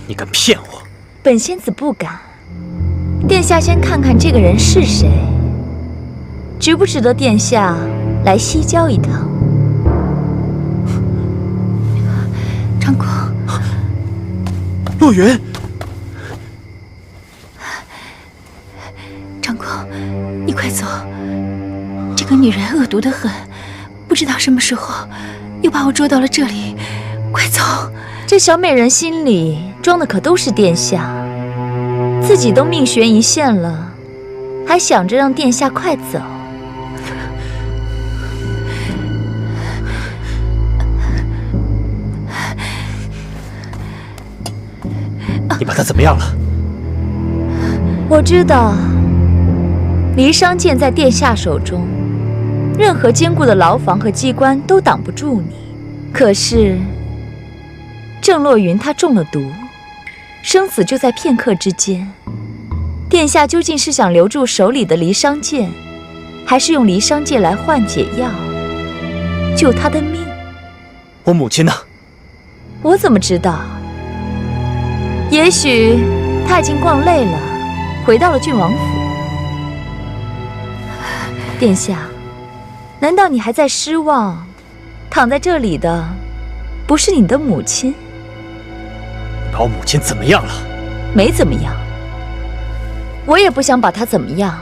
你敢骗我？本仙子不敢。殿下先看看这个人是谁，值不值得殿下来西郊一趟？长公，洛云，长公，你快走！这个女人恶毒得很，不知道什么时候又把我捉到了这里。快走！这小美人心里装的可都是殿下，自己都命悬一线了，还想着让殿下快走。你把他怎么样了？我知道，离殇剑在殿下手中，任何坚固的牢房和机关都挡不住你。可是，郑洛云他中了毒，生死就在片刻之间。殿下究竟是想留住手里的离殇剑，还是用离殇剑来换解药，救他的命？我母亲呢？我怎么知道？也许他已经逛累了，回到了郡王府。殿下，难道你还在失望？躺在这里的不是你的母亲？你把我母亲怎么样了？没怎么样。我也不想把她怎么样。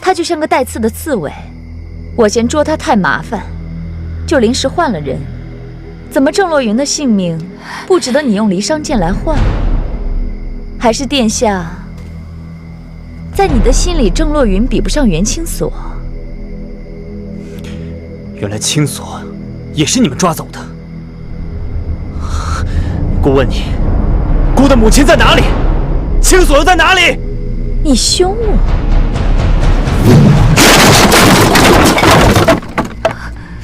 她就像个带刺的刺猬，我嫌捉她太麻烦，就临时换了人。怎么郑洛云的性命不值得你用离殇剑来换？还是殿下在你的心里，郑洛云比不上袁清锁？原来清锁也是你们抓走的。姑问你，姑的母亲在哪里？清锁又在哪里？你凶我！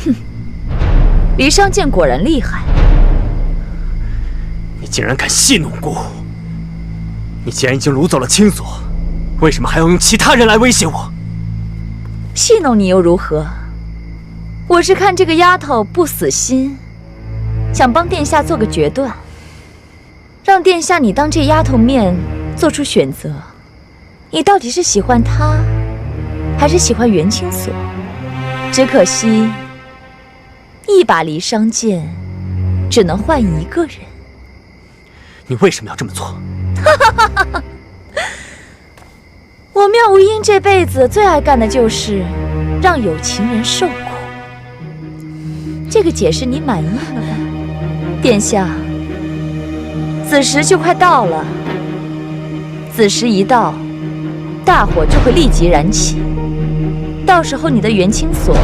哼，离殇剑果然厉害。你竟然敢戏弄姑！你既然已经掳走了清锁，为什么还要用其他人来威胁我？戏弄你又如何？我是看这个丫头不死心，想帮殿下做个决断，让殿下你当这丫头面做出选择，你到底是喜欢她，还是喜欢袁清锁？只可惜，一把离殇剑只能换一个人。你为什么要这么做？我妙无音这辈子最爱干的就是让有情人受苦。这个解释你满意了吗？殿下，子时就快到了。子时一到，大火就会立即燃起，到时候你的袁清锁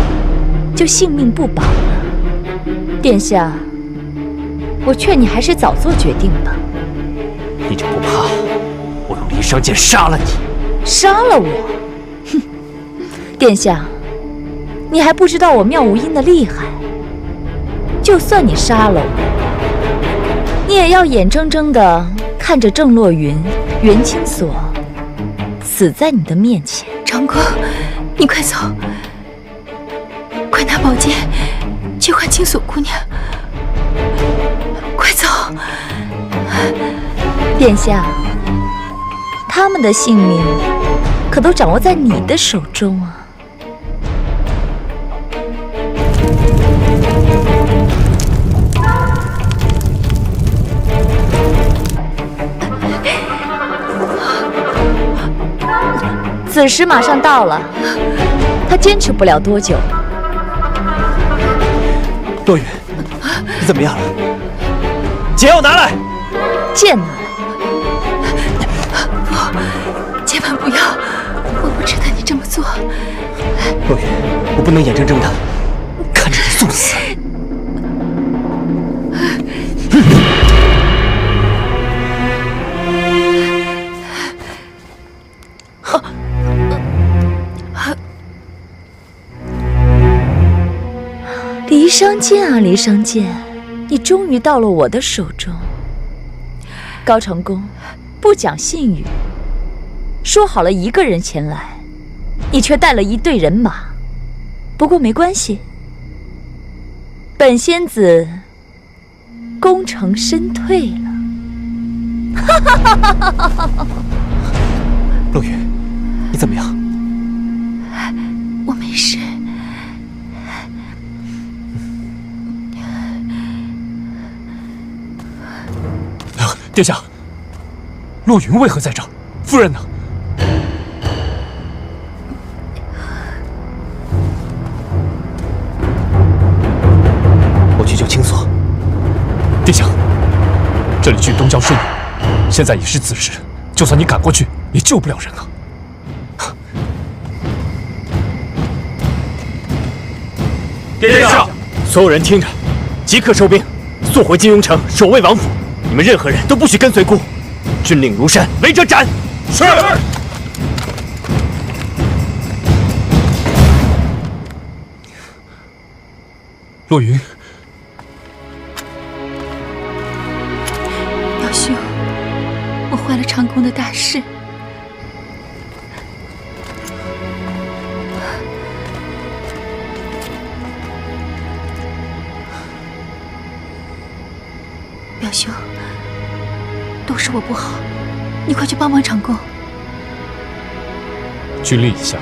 就性命不保了。殿下，我劝你还是早做决定吧。你就不怕我用离殇剑杀了你？杀了我？哼！殿下，你还不知道我妙无音的厉害。就算你杀了我，你也要眼睁睁地看着郑洛云、袁清锁死在你的面前。长公，你快走，快拿宝剑去换清锁姑娘，快走！殿下，他们的性命可都掌握在你的手中啊！子时马上到了，他坚持不了多久。洛云，你怎么样了？解药拿来！剑拿来！不，千万不要！我不值得你这么做。洛云，我不能眼睁睁的看着你送死。离殇剑啊，离殇剑，你终于到了我的手中。高成功，不讲信誉，说好了一个人前来，你却带了一队人马。不过没关系，本仙子功成身退了。陆云，你怎么样？我没事。殿下，陆云为何在这儿？夫人呢？我去救青锁。殿下，这里距东郊甚远，现在已是子时，就算你赶过去，也救不了人了。殿下，所有人听着，即刻收兵，速回金庸城守卫王府。你们任何人都不许跟随孤，军令如山，违者斩。是。陆云，表兄，我坏了长宫的大事。表兄，都是我不好，你快去帮帮长公。军令已下，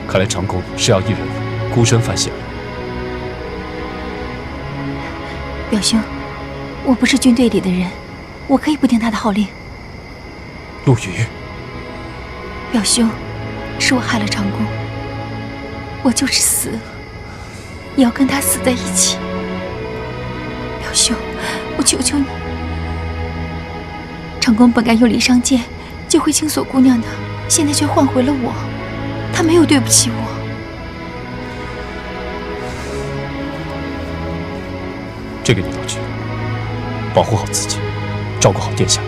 看来长公是要一人孤身犯险了。表兄，我不是军队里的人，我可以不听他的号令。陆羽，表兄，是我害了长公，我就是死，也要跟他死在一起。表兄，我求求你，长公本该用离殇剑救回青锁姑娘的，现在却换回了我，他没有对不起我。这个你要去，保护好自己，照顾好殿下。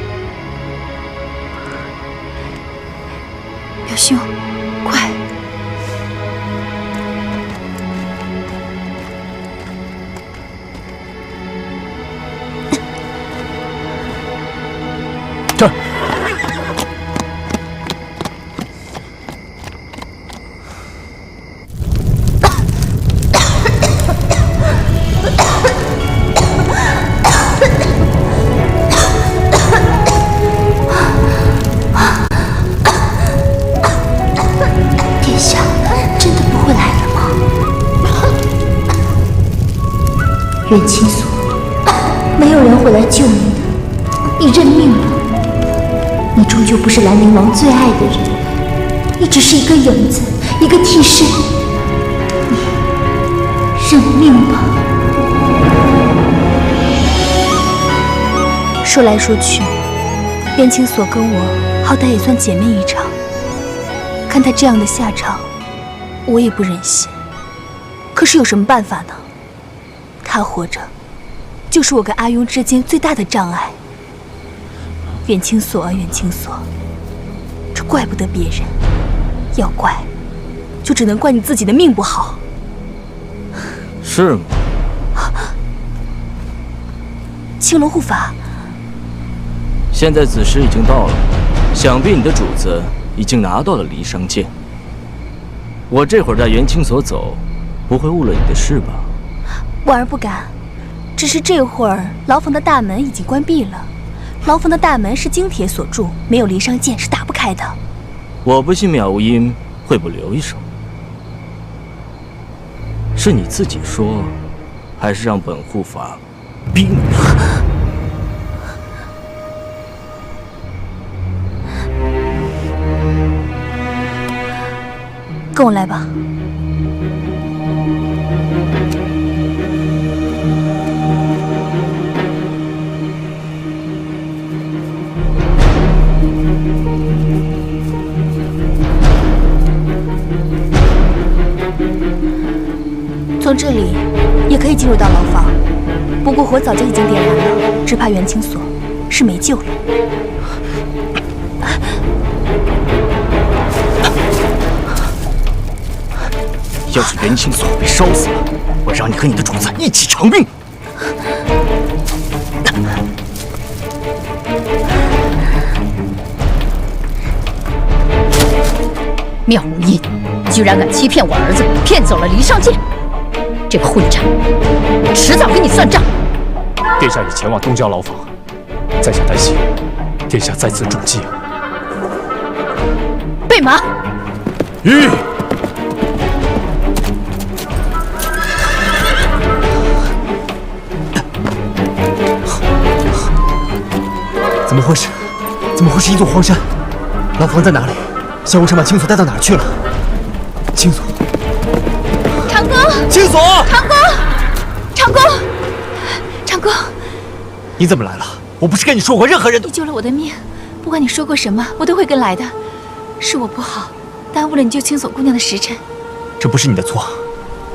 表兄，快！这儿。袁青锁，没有人会来救你的，你认命吧。你终究不是兰陵王最爱的人，你只是一个影子，一个替身。你认命吧。说来说去，袁青锁跟我好歹也算姐妹一场，看她这样的下场，我也不忍心。可是有什么办法呢？他活着，就是我跟阿庸之间最大的障碍。袁青锁啊，袁青锁，这怪不得别人，要怪，就只能怪你自己的命不好。是吗？青龙护法，现在子时已经到了，想必你的主子已经拿到了离殇剑。我这会儿带袁青锁走，不会误了你的事吧？婉儿不敢，只是这会儿牢房的大门已经关闭了，牢房的大门是金铁锁住，没有离殇剑是打不开的。我不信妙无音会不留一手，是你自己说，还是让本护法逼你说？跟我来吧。从这里也可以进入到牢房，不过火早就已经点燃了，只怕袁青锁是没救了。要是袁青锁被烧死了，我让你和你的主子一起偿命。妙无音居然敢欺骗我儿子，骗走了离殇剑！这个混账，我迟早跟你算账！殿下已前往东郊牢房，在下担心殿下再次中计。备马。吁！怎么会是？怎么会是一座荒山？牢房在哪里？萧无尘把青锁带到哪儿去了？青锁，长公，青锁，长公，长公，长公，你怎么来了？我不是跟你说过，任何人都……你救了我的命，不管你说过什么，我都会跟来的。是我不好，耽误了你救青锁姑娘的时辰。这不是你的错，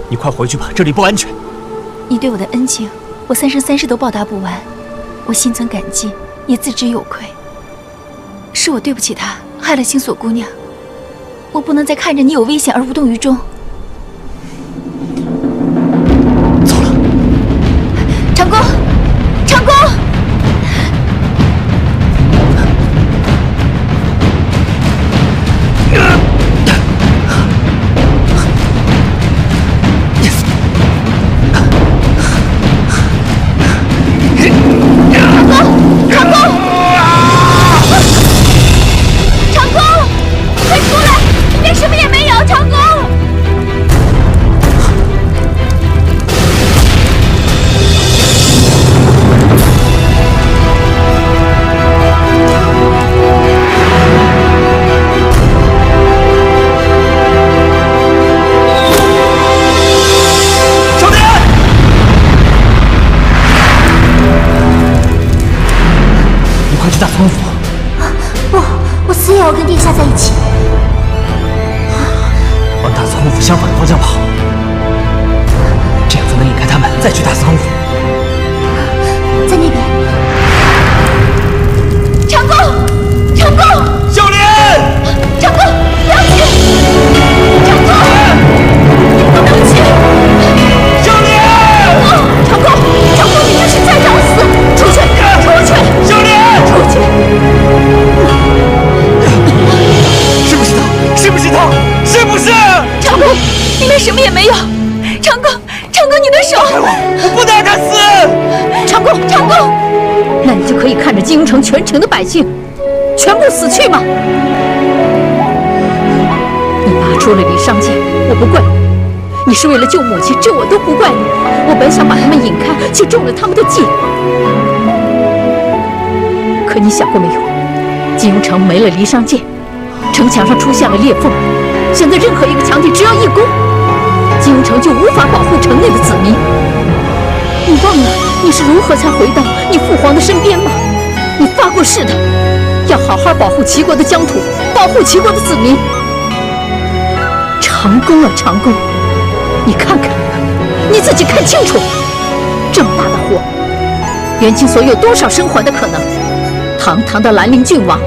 你快回去吧，这里不安全。你对我的恩情，我三生三世都报答不完，我心存感激，也自知有愧。是我对不起她，害了青锁姑娘。我不能再看着你有危险而无动于衷。走了，长公，长公。大仓府。不，我死也要跟殿下在一起。往大仓府相反的方向跑，这样才能引开他们，再去大仓府。在那边。长公，长公，小莲，长公，不要去！长公，你不能去！小莲，长公，长公，你这是在找死！出去，出去！小莲，出去！是不是他？是不是他？是不是？长公，里面什么也没有。长公，长公，你的手！我不能让他死！长公，长公，那你就可以看着金庸城全城的百姓全部死去吗？你拔出了李尚健，我不怪你。你是为了救母亲，这我都不怪你。我本想把他们引开，却中了他们的计。可你想过没有？金庸城没了离尚健，城墙上出现了裂缝，现在任何一个强敌只要一攻，金庸城就无法保护城内的子民。你忘了你是如何才回到你父皇的身边吗？你发过誓的，要好好保护齐国的疆土，保护齐国的子民。长公啊，长公，你看看，你自己看清楚，这么大的火，袁清所有多少生还的可能？堂堂的兰陵郡王，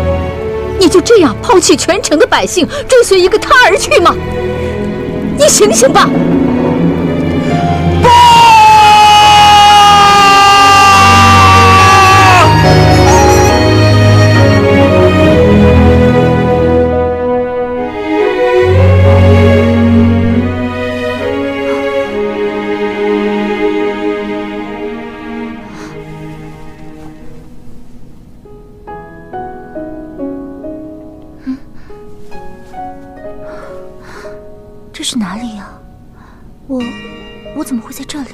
你就这样抛弃全城的百姓，追随一个他而去吗？你醒醒吧！这是哪里呀？我怎么会在这里？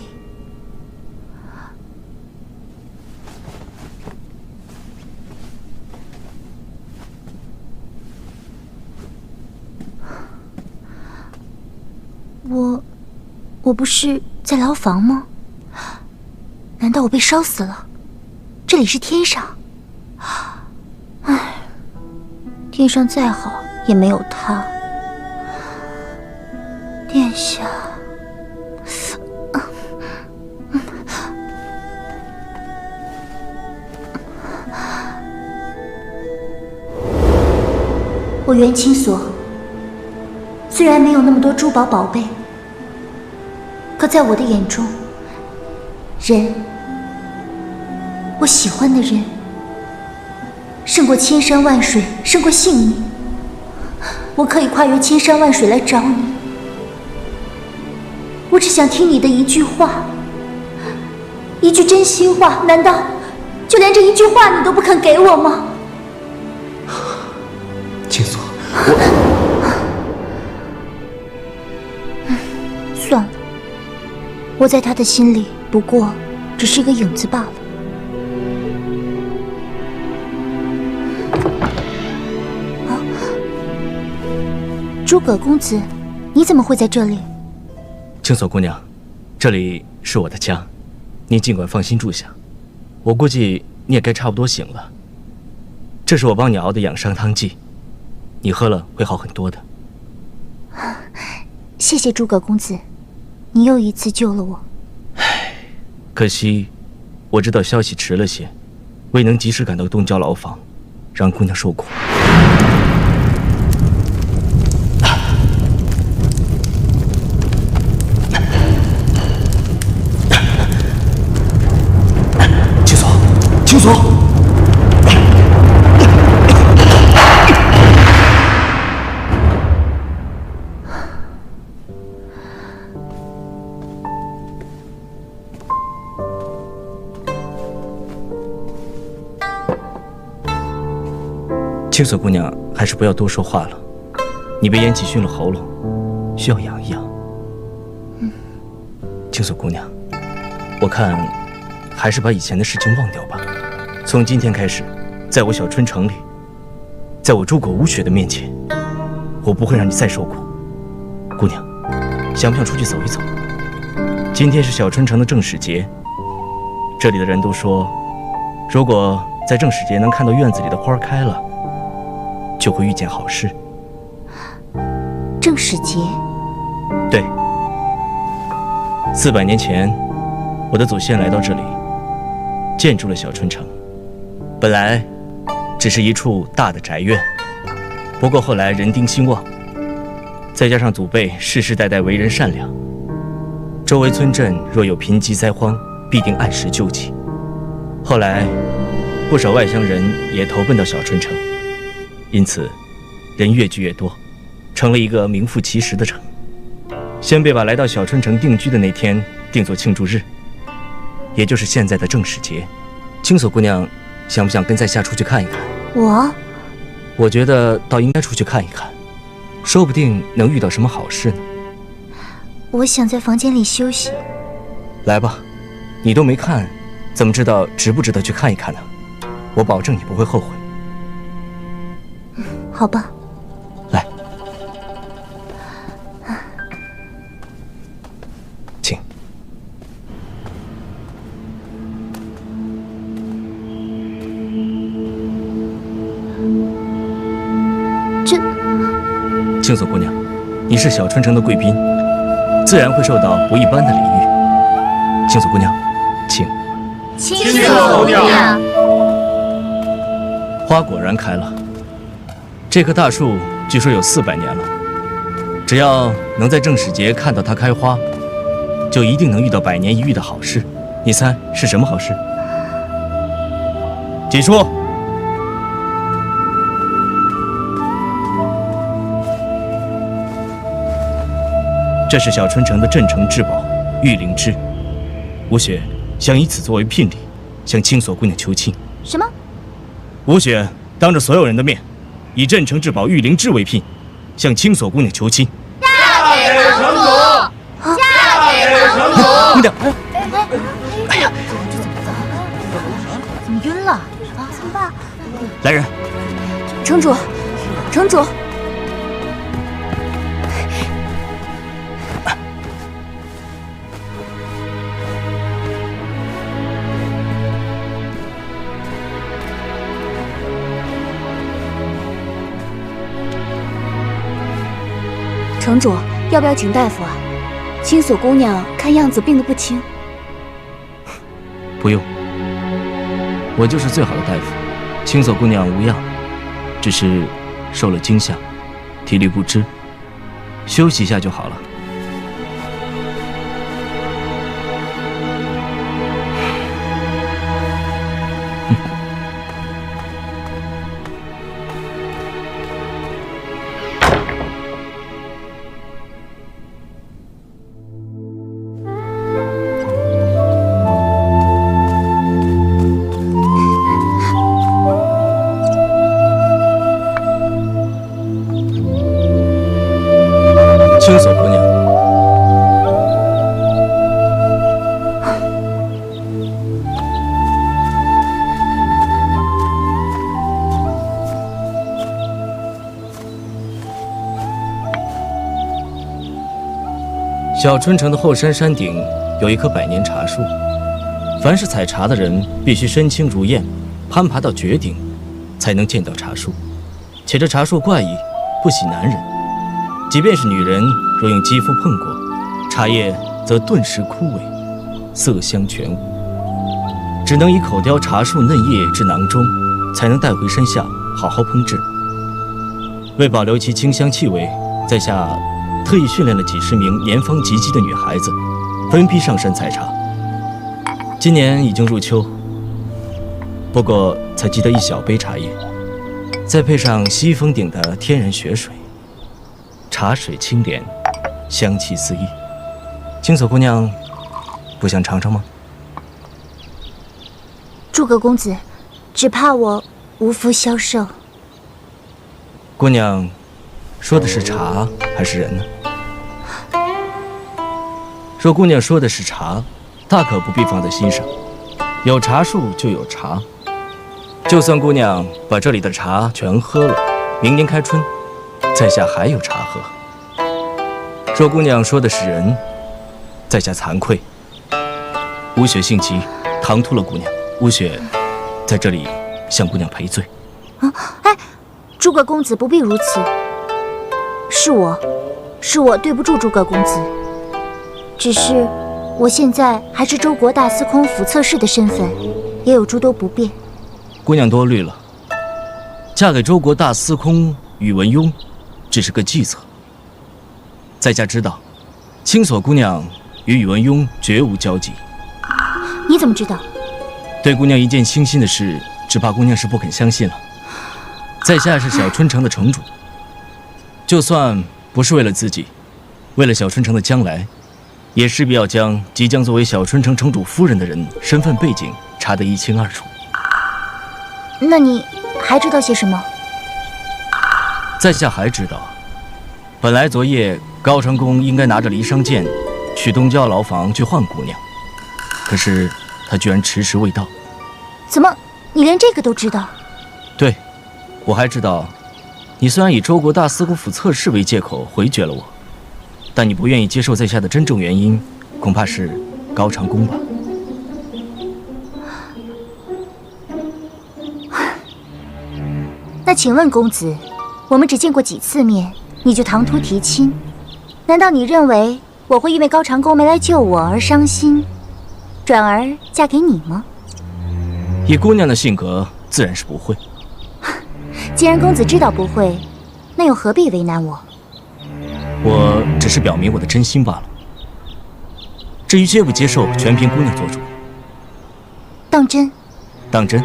我不是在牢房吗？难道我被烧死了？这里是天上。唉，天上再好也没有他。殿下，我袁清所虽然没有那么多珠宝宝贝，可在我的眼中，人，我喜欢的人，胜过千山万水，胜过性命。我可以跨越千山万水来找你。我只想听你的一句话，一句真心话，难道就连这一句话你都不肯给我吗？青锁，算了，我在他的心里不过只是一个影子罢了。诸葛公子，你怎么会在这里？青锁姑娘，这里是我的家，你尽管放心住下。我估计你也该差不多醒了。这是我帮你熬的养伤汤剂，你喝了会好很多的。谢谢诸葛公子，你又一次救了我。可惜，我知道消息迟了些，未能及时赶到东郊牢房，让姑娘受苦。青锁，青锁姑娘，还是不要多说话了。你被烟气熏了喉咙，需要养一养。青锁姑娘，我看还是把以前的事情忘掉吧。从今天开始，在我小春城里，在我诸葛无雪的面前，我不会让你再受苦。姑娘，想不想出去走一走？今天是小春城的正始节，这里的人都说，如果在正始节能看到院子里的花开了，就会遇见好事。正始节？对，400年前，我的祖先来到这里，建筑了小春城。本来只是一处大的宅院，不过后来人丁兴旺，再加上祖辈世世代代为人善良，周围村镇若有贫瘠灾荒，必定按时救济。后来不少外乡人也投奔到小春城，因此人越聚越多，成了一个名副其实的城。先辈把来到小春城定居的那天定作庆祝日，也就是现在的正始节。青锁姑娘想不想跟在下出去看一看？我觉得倒应该出去看一看，说不定能遇到什么好事呢。我想在房间里休息。来吧，你都没看，怎么知道值不值得去看一看呢？我保证你不会后悔。好吧。来，请。青锁姑娘，你是小春城的贵宾，自然会受到不一般的礼遇。青锁姑娘，请。青锁姑娘。花果然开了，这棵大树据说有400年了。只要能在正始节看到它开花，就一定能遇到100年一遇的好事。你猜是什么好事？请说。这是小春城的镇城至宝玉灵芝，吴雪想以此作为聘礼，向青锁姑娘求亲。什么？吴雪当着所有人的面，以镇城至宝玉灵芝为聘，向青锁姑娘求亲。嫁给城主！嫁给城主！姑娘，哎呀，怎么晕了？啊，怎么办？来人！城主，城主。城主，要不要请大夫啊？青锁姑娘看样子病得不轻。不用，我就是最好的大夫。青锁姑娘无恙，只是受了惊吓，体力不支，休息一下就好了。小春城的后山山顶有一棵百年茶树，凡是采茶的人必须身轻如燕，攀爬到绝顶，才能见到茶树。且这茶树怪异，不喜男人，即便是女人，若用肌肤碰过，茶叶则顿时枯萎，色香全无，只能以口叼茶树嫩叶至囊中，才能带回山下好好烹制。为保留其清香气味，在下特意训练了几十名年方及笄的女孩子，分批上山采茶。今年已经入秋，不过才积得一小杯茶叶，再配上西峰顶的天然雪水，茶水清廉，香气四溢。青锁姑娘，不想尝尝吗？诸葛公子，只怕我无福消受。姑娘，说的是茶还是人呢？若姑娘说的是茶，大可不必放在心上。有茶树就有茶，就算姑娘把这里的茶全喝了，明年开春，在下还有茶喝。若姑娘说的是人，在下惭愧。乌雪性急，唐突了姑娘。乌雪在这里向姑娘赔罪。哎，诸葛公子不必如此。是我对不住诸葛公子。只是我现在还是周国大司空府侧室的身份，也有诸多不便。姑娘多虑了，嫁给周国大司空宇文邕，只是个计策。在下知道，青锁姑娘与宇文邕绝无交集。你怎么知道？对姑娘一件倾心的事，只怕姑娘是不肯相信了。在下是小春城的城主，就算不是为了自己，为了小春城的将来，也势必要将即将作为小春城城主夫人的人身份背景查得一清二楚。那你还知道些什么？在下还知道，本来昨夜高长恭应该拿着离殇剑去东郊牢房去换姑娘，可是他居然迟迟未到。怎么，你连这个都知道？对，我还知道，你虽然以周国大司空府侧室为借口回绝了我，但你不愿意接受在下的真正原因，恐怕是高长恭吧？那请问公子，我们只见过几次面，你就唐突提亲？难道你认为我会因为高长恭没来救我而伤心，转而嫁给你吗？以姑娘的性格，自然是不会。既然公子知道不会，那又何必为难我？我只是表明我的真心罢了。至于接不接受，全凭姑娘做主。当真？当真。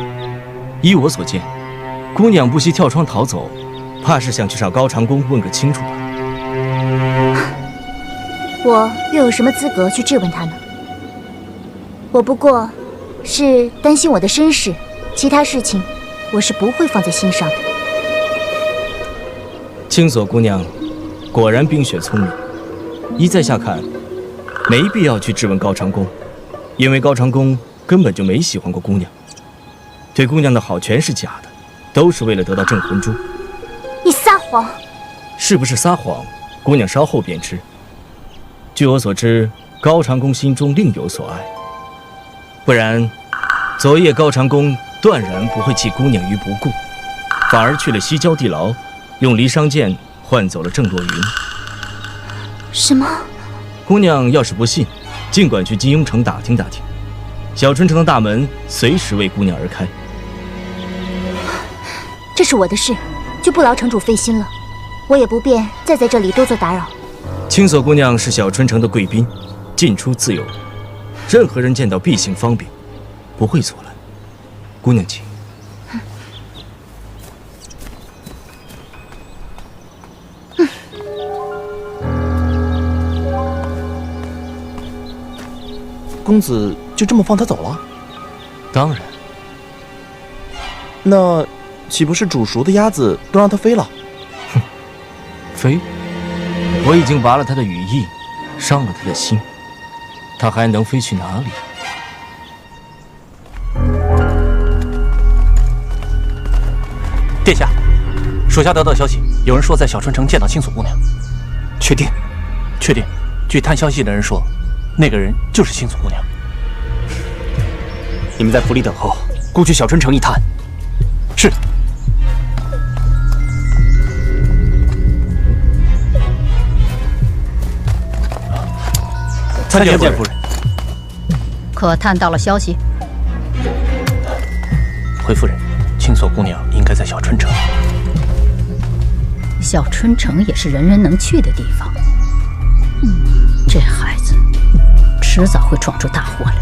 依我所见，姑娘不惜跳窗逃走，怕是想去找高长恭问个清楚吧。我又有什么资格去质问他呢？我不过是担心我的身世，其他事情我是不会放在心上的。青锁姑娘果然冰雪聪明，依在下看，没必要去质问高长恭，因为高长恭根本就没喜欢过姑娘，对姑娘的好全是假的，都是为了得到镇魂珠。你撒谎！是不是撒谎，姑娘稍后便知。据我所知，高长恭心中另有所爱，不然昨夜高长恭断然不会弃姑娘于不顾，反而去了西郊地牢，用离殇剑换走了郑若云。什么？姑娘要是不信，尽管去金庸城打听打听，小春城的大门随时为姑娘而开。这是我的事，就不劳城主费心了，我也不便再在这里多做打扰。青锁姑娘是小春城的贵宾，进出自由，任何人见到必行方便，不会阻拦。姑娘请。公子就这么放他走了？当然。那岂不是煮熟的鸭子都让它飞了？哼，飞？我已经拔了他的羽翼，伤了他的心，他还能飞去哪里？殿下，属下得到消息，有人说在小春城见到青锁姑娘。确定？确定。具据探消息的人说，那个人就是星宿姑娘。你们在府里等候，姑去小春城一探。是。参见夫人。可探到了消息？回夫人，青锁姑娘应该在小春城。小春城也是人人能去的地方。这孩子迟早会闯出大祸来。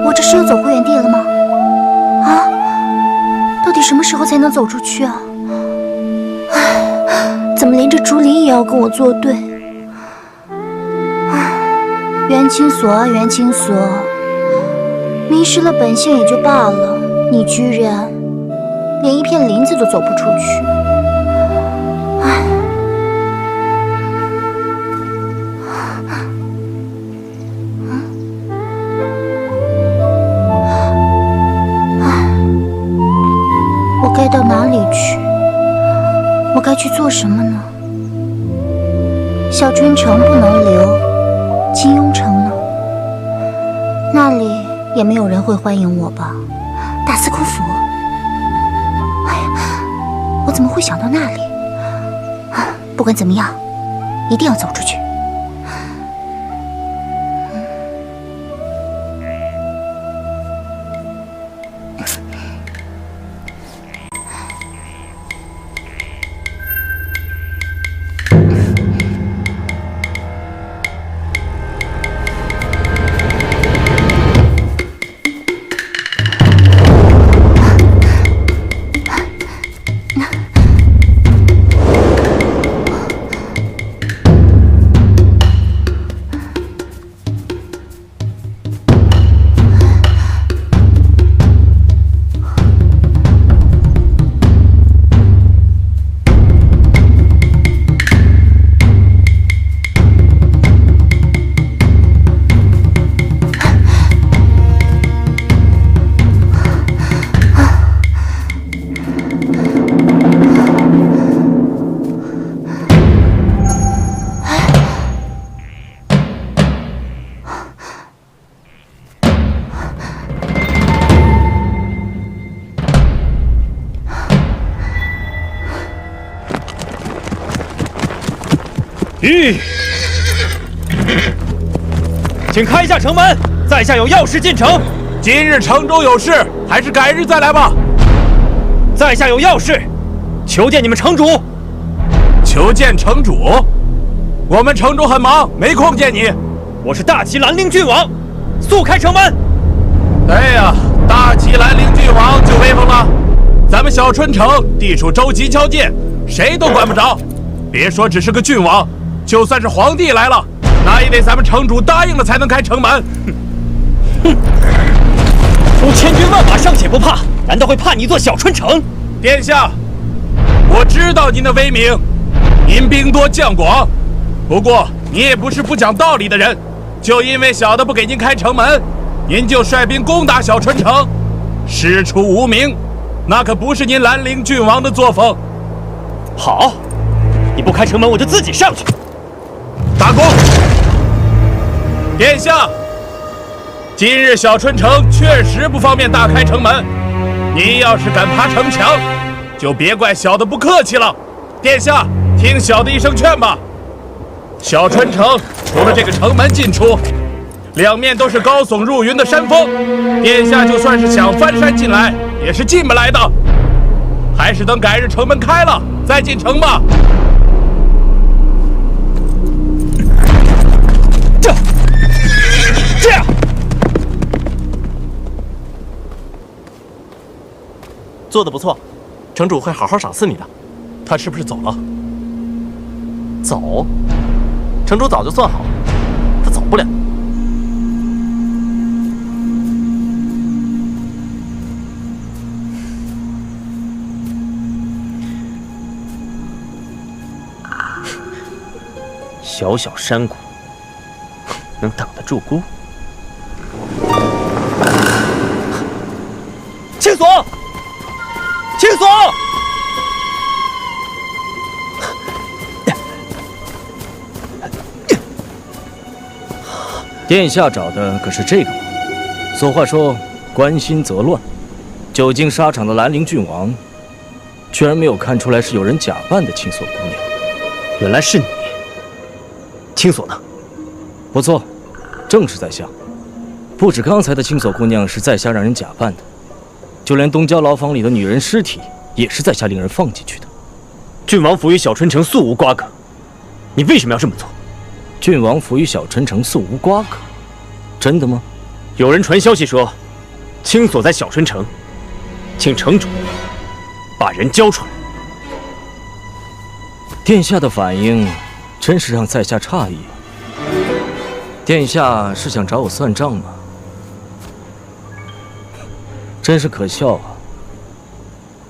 我这是要走回原地了吗？啊，到底什么时候才能走出去啊？唉，怎么连这竹林也要跟我作对？袁青锁啊，袁青锁，迷失了本性也就罢了，你居然连一片林子都走不出去。我该到哪里去？我该去做什么呢？小春城不能留，金庸城呢？那里也没有人会欢迎我吧？大司空府？哎呀，我怎么会想到那里？不管怎么样，一定要走出去。请开下城门，在下有要事进城。今日城中有事，还是改日再来吧。在下有要事，求见你们城主。求见城主？我们城主很忙，没空见你。我是大齐兰陵郡王，速开城门。哎呀，大齐兰陵郡王就威风了。咱们小春城地处州级交界，谁都管不着。别说只是个郡王，就算是皇帝来了，那也得咱们城主答应了才能开城门。哼！出千军万马尚且不怕，难道会怕你座小春城？殿下，我知道您的威名，您兵多将广，不过你也不是不讲道理的人。就因为小的不给您开城门，您就率兵攻打小春城，师出无名，那可不是您兰陵郡王的作风。好，你不开城门，我就自己上去。大公，殿下，今日小春城确实不方便大开城门，您要是敢爬城墙，就别怪小的不客气了。殿下，听小的一声劝吧。小春城除了这个城门进出，两面都是高耸入云的山峰，殿下就算是想翻山进来，也是进不来的。还是等改日城门开了再进城吧。这样，做得不错，城主会好好赏赐你的。他是不是走了？走？城主早就算好了，他走不了。小小山谷，能挡得住孤？青锁，青锁！殿下找的可是这个吗？俗话说，关心则乱。久经沙场的兰陵郡王，居然没有看出来是有人假扮的青锁姑娘。原来是你。青锁呢？不错，正是在下。不止刚才的青锁姑娘是在下让人假扮的，就连东郊牢房里的女人尸体也是在下令人放进去的。郡王府与小春城素无瓜葛，你为什么要这么做？郡王府与小春城素无瓜葛，真的吗？有人传消息说，青锁在小春城，请城主把人交出来。殿下的反应真是让在下诧异。殿下是想找我算账吗？真是可笑啊！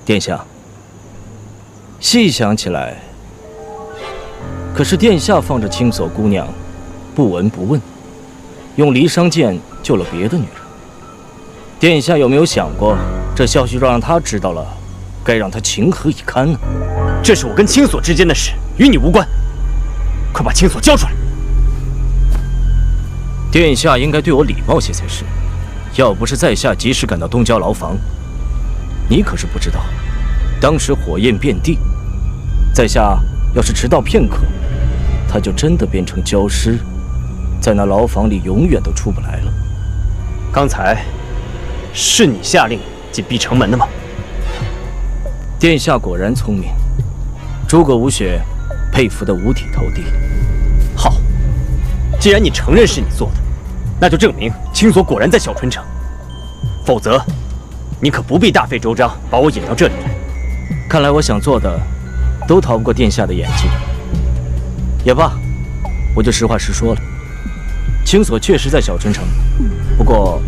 殿下，细想起来，可是殿下放着青锁姑娘不闻不问，用离殇剑救了别的女人。殿下有没有想过，这消息若让她知道了，该让她情何以堪呢？这是我跟青锁之间的事，与你无关。快把青锁交出来！殿下应该对我礼貌些才是。要不是在下及时赶到东郊牢房，你可是不知道，当时火焰遍地，在下要是迟到片刻，他就真的变成焦尸，在那牢房里永远都出不来了。刚才是你下令紧闭城门的吗？殿下果然聪明，诸葛无雪佩服得五体投地。好，既然你承认是你做的，那就证明青锁果然在小春城，否则你可不必大费周章把我引到这里来。看来我想做的都逃不过殿下的眼睛。也罢，我就实话实说了，青锁确实在小春城，不过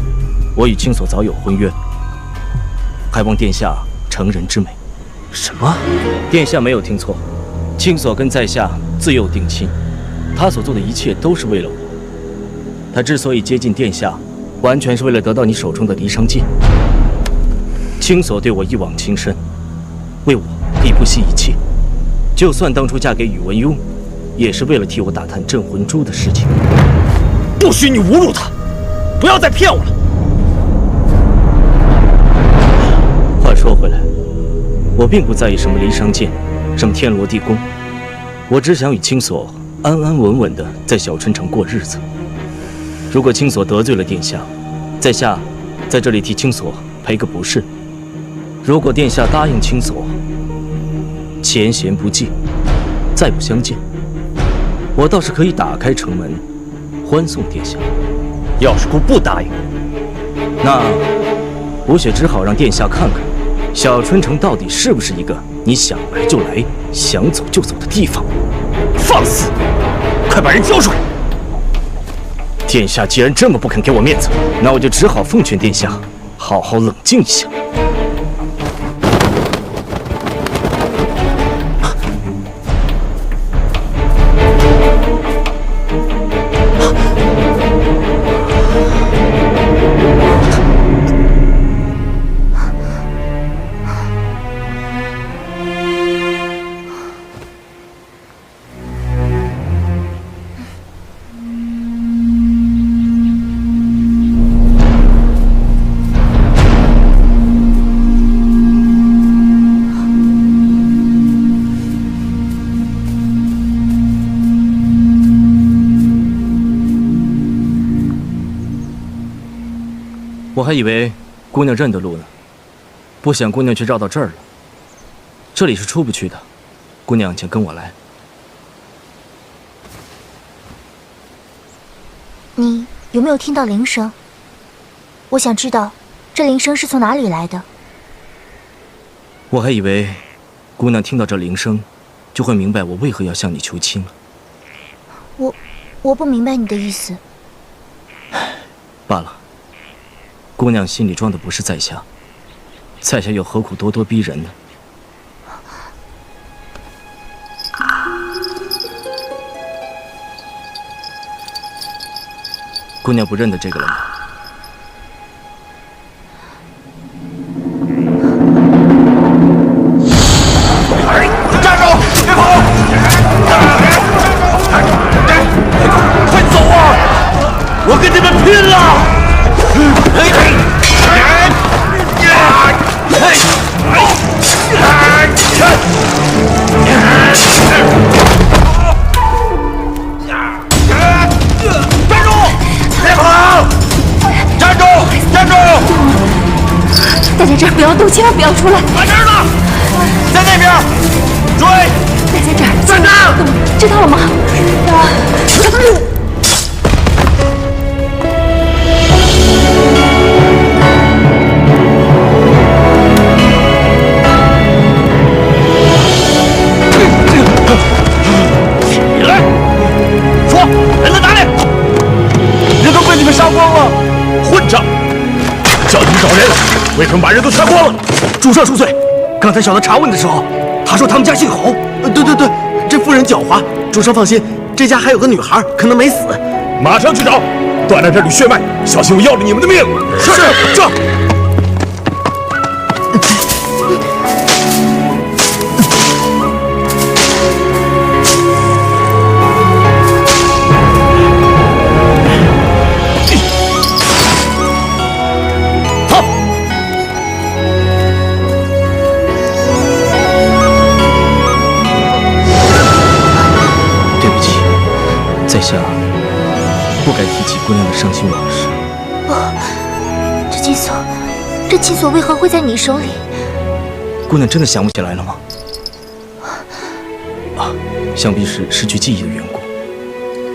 我与青锁早有婚约，还望殿下成人之美。什么？殿下没有听错，青锁跟在下自幼定亲，他所做的一切都是为了我。他之所以接近殿下，完全是为了得到你手中的离殇剑。青锁对我一往情深，为我可以不惜一切，就算当初嫁给宇文邕，也是为了替我打探镇魂珠的事情。不许你侮辱他！不要再骗我了。话说回来，我并不在意什么离殇剑，什么天罗地宫，我只想与青锁安安稳稳的在小春城过日子。如果青锁得罪了殿下，在下在这里替青锁赔个不是。如果殿下答应青锁，前嫌不记，再不相见，我倒是可以打开城门，欢送殿下。要是姑不答应，那无雪只好让殿下看看，小春城到底是不是一个你想来就来、想走就走的地方。放肆！快把人交出来！殿下既然这么不肯给我面子，那我就只好奉劝殿下好好冷静一下。我还以为姑娘认得路呢，不想姑娘却绕到这儿了。这里是出不去的，姑娘请跟我来。你有没有听到铃声？我想知道，这铃声是从哪里来的？我还以为姑娘听到这铃声就会明白我为何要向你求亲了。我不明白你的意思。罢了，姑娘心里装的不是在下，在下又何苦咄咄逼人呢？姑娘不认得这个了吗？站住！别跑！快走啊！我跟你们拼了！站住！别跑！站住！站住！待在这儿，不要动，千万不要出来。在这儿呢，在那边，追！待在这儿，站住！知道了吗？起来！说，人在哪里？人都被你们杀光了！混账！叫你们找人，为什么把人都杀光了？主上恕罪，刚才小的查问的时候，他说他们家姓侯。对，这妇人狡猾，主上放心，这家还有个女孩，可能没死。马上去找，断了这缕血脉，小心我要了你们的命！是，这。在下不该提起姑娘的伤心往事。不，这金锁为何会在你手里？姑娘真的想不起来了吗？啊，想必是失去记忆的缘故。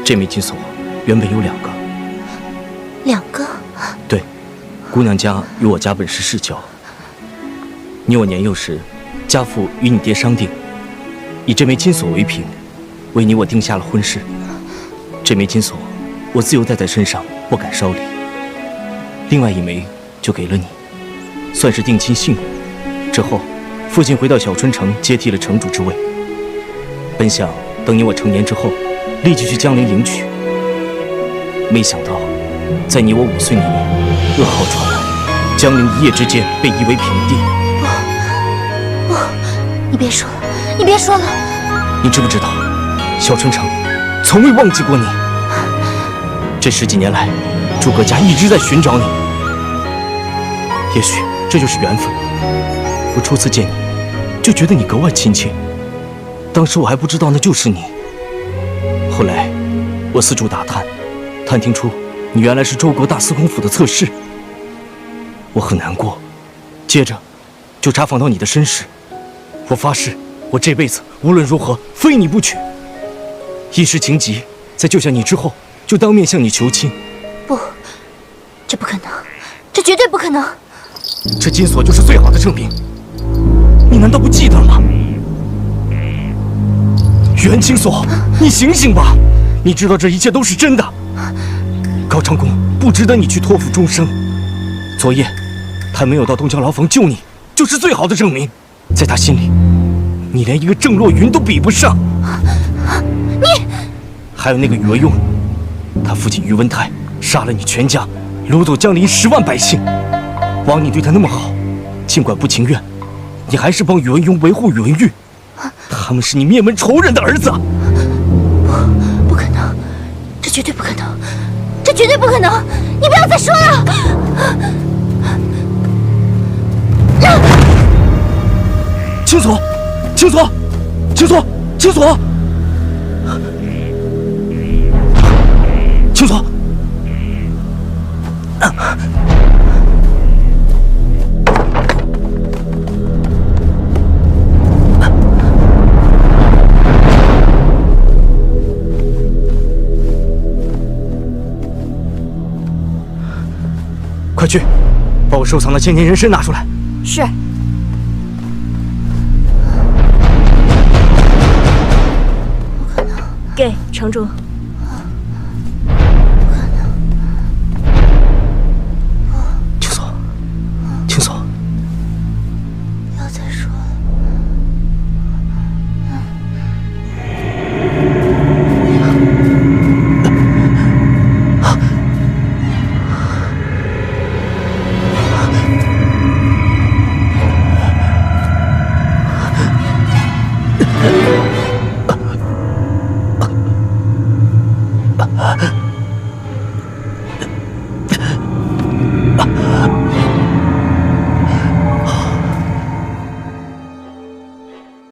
这枚金锁原本有2个。2个？对，姑娘家与我家本是世交。你我年幼时，家父与你爹商定，以这枚金锁为凭，为你我定下了婚事。这枚金锁，我自幼带在身上，不敢烧离。另外1枚就给了你，算是定亲信物。之后，父亲回到小春城接替了城主之位。本想等你我成年之后，立即去江陵迎娶。没想到，在你我5岁那年，噩耗传来，江陵一夜之间被夷为平地。不，你别说了，你别说了。你知不知道，小春城从未忘记过你。这10几年来，诸葛家一直在寻找你。也许这就是缘分。我初次见你，就觉得你格外亲切。当时我还不知道那就是你。后来，我四处打探，探听出你原来是周国大司空府的侧室。我很难过，接着就查访到你的身世。我发誓，我这辈子无论如何非你不娶。一时情急，在救下你之后，就当面向你求亲。不，这不可能，这绝对不可能。这金锁就是最好的证明。你难道不记得了吗？袁金锁，你醒醒吧！你知道这一切都是真的。高长恭不值得你去托付终生。昨夜，他没有到东郊牢房救你，就是最好的证明。在他心里，你连一个郑若云都比不上。你，还有那个宇文邕，他父亲宇文泰杀了你全家，掳走江陵10万百姓。枉你对他那么好，尽管不情愿，你还是帮宇文邕维护宇文昱。他们是你灭门仇人的儿子。不可能，这绝对不可能，这绝对不可能！你不要再说了。青锁，青锁，青锁，青锁，青锁。快去，把我收藏的千年人参拿出来。是。给城主。青锁，青锁，不要再说了。啊！